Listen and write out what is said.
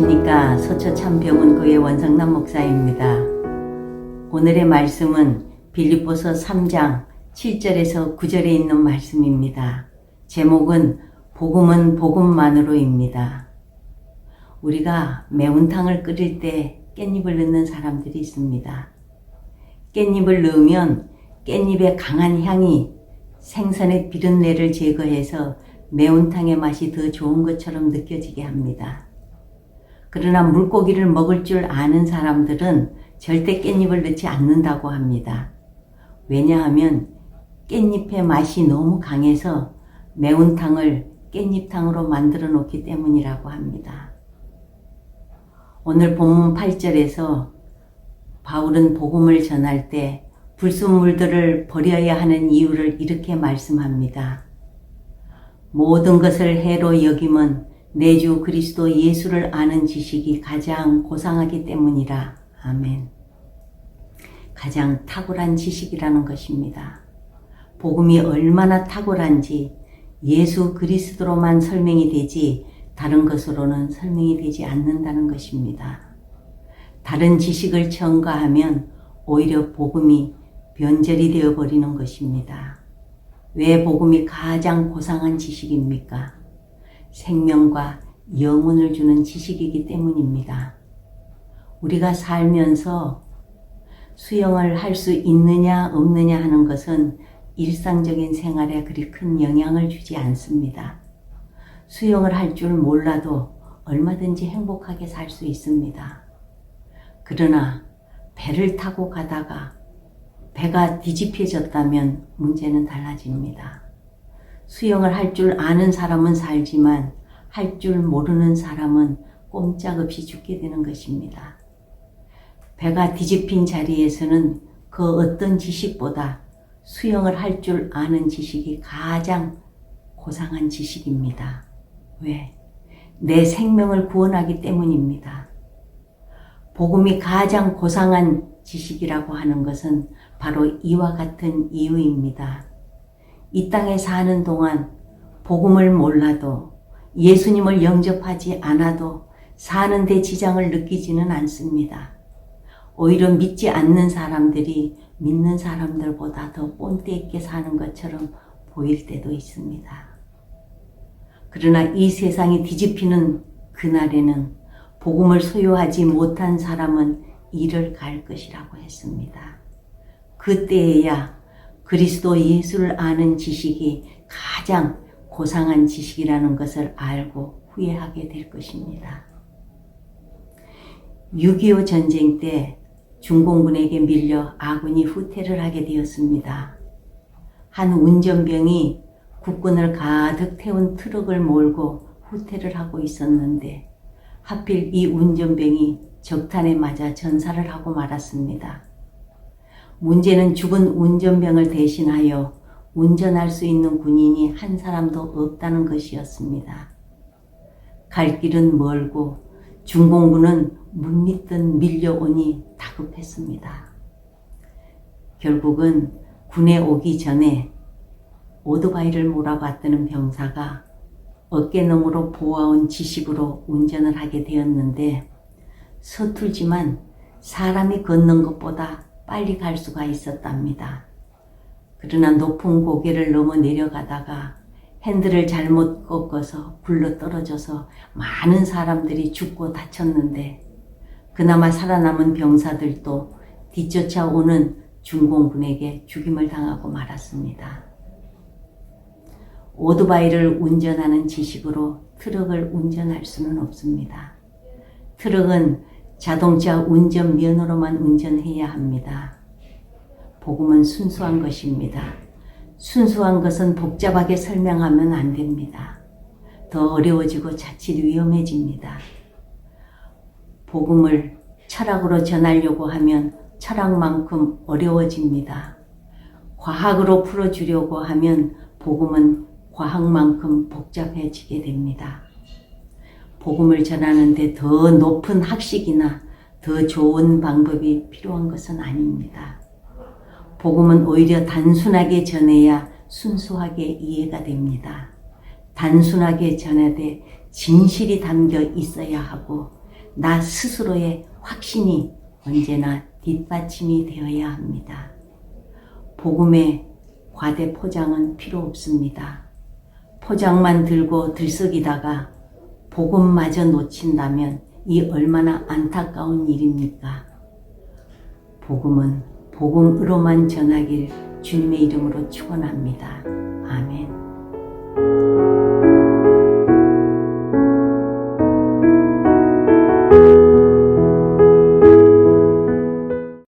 안녕하십니까. 서초참병원 교회 원성남 목사입니다. 오늘의 말씀은 빌립보서 3장 7절에서 9절에 있는 말씀입니다. 제목은 복음은 복음만으로입니다. 우리가 매운탕을 끓일 때 깻잎을 넣는 사람들이 있습니다. 깻잎을 넣으면 깻잎의 강한 향이 생선의 비린내를 제거해서 매운탕의 맛이 더 좋은 것처럼 느껴지게 합니다. 그러나 물고기를 먹을 줄 아는 사람들은 절대 깻잎을 넣지 않는다고 합니다. 왜냐하면 깻잎의 맛이 너무 강해서 매운탕을 깻잎탕으로 만들어 놓기 때문이라고 합니다. 오늘 본문 8절에서 바울은 복음을 전할 때 불순물들을 버려야 하는 이유를 이렇게 말씀합니다. 모든 것을 해로 여김은 내 주 그리스도 예수를 아는 지식이 가장 고상하기 때문이라. 아멘. 가장 탁월한 지식이라는 것입니다. 복음이 얼마나 탁월한지 예수 그리스도로만 설명이 되지 다른 것으로는 설명이 되지 않는다는 것입니다. 다른 지식을 첨가하면 오히려 복음이 변절이 되어버리는 것입니다. 왜 복음이 가장 고상한 지식입니까? 생명과 영혼을 주는 지식이기 때문입니다. 우리가 살면서 수영을 할 수 있느냐 없느냐 하는 것은 일상적인 생활에 그리 큰 영향을 주지 않습니다. 수영을 할 줄 몰라도 얼마든지 행복하게 살 수 있습니다. 그러나 배를 타고 가다가 배가 뒤집혀졌다면 문제는 달라집니다. 수영을 할 줄 아는 사람은 살지만 할 줄 모르는 사람은 꼼짝없이 죽게 되는 것입니다. 배가 뒤집힌 자리에서는 그 어떤 지식보다 수영을 할 줄 아는 지식이 가장 고상한 지식입니다. 왜? 내 생명을 구원하기 때문입니다. 복음이 가장 고상한 지식이라고 하는 것은 바로 이와 같은 이유입니다. 이 땅에 사는 동안 복음을 몰라도 예수님을 영접하지 않아도 사는 데 지장을 느끼지는 않습니다. 오히려 믿지 않는 사람들이 믿는 사람들보다 더 본때 있게 사는 것처럼 보일 때도 있습니다. 그러나 이 세상이 뒤집히는 그날에는 복음을 소유하지 못한 사람은 이를 갈 것이라고 했습니다. 그때에야 그리스도 예수를 아는 지식이 가장 고상한 지식이라는 것을 알고 후회하게 될 것입니다. 6.25 전쟁 때 중공군에게 밀려 아군이 후퇴를 하게 되었습니다. 한 운전병이 국군을 가득 태운 트럭을 몰고 후퇴를 하고 있었는데 하필 이 운전병이 적탄에 맞아 전사를 하고 말았습니다. 문제는 죽은 운전병을 대신하여 운전할 수 있는 군인이 한 사람도 없다는 것이었습니다. 갈 길은 멀고 중공군은 물밀듯 밀려오니 다급했습니다. 결국은 군에 오기 전에 오토바이를 몰아봤다는 병사가 어깨너머로 보아온 지식으로 운전을 하게 되었는데 서툴지만 사람이 걷는 것보다 빨리 갈 수가 있었답니다. 그러나 높은 고개를 넘어 내려가다가 핸들을 잘못 꺾어서 굴러 떨어져서 많은 사람들이 죽고 다쳤는데 그나마 살아남은 병사들도 뒤쫓아오는 중공군에게 죽임을 당하고 말았습니다. 오토바이를 운전하는 지식으로 트럭을 운전할 수는 없습니다. 트럭은 자동차 운전면허로만 운전해야 합니다. 복음은 순수한 것입니다. 순수한 것은 복잡하게 설명하면 안 됩니다. 더 어려워지고 자칫 위험해집니다. 복음을 철학으로 전하려고 하면 철학만큼 어려워집니다. 과학으로 풀어주려고 하면 복음은 과학만큼 복잡해지게 됩니다. 복음을 전하는데 더 높은 학식이나 더 좋은 방법이 필요한 것은 아닙니다. 복음은 오히려 단순하게 전해야 순수하게 이해가 됩니다. 단순하게 전해되 진실이 담겨 있어야 하고 나 스스로의 확신이 언제나 뒷받침이 되어야 합니다. 복음의 과대 포장은 필요 없습니다. 포장만 들고 들썩이다가 복음마저 놓친다면 이 얼마나 안타까운 일입니까? 복음은 복음으로만 전하길 주님의 이름으로 축원합니다. 아멘.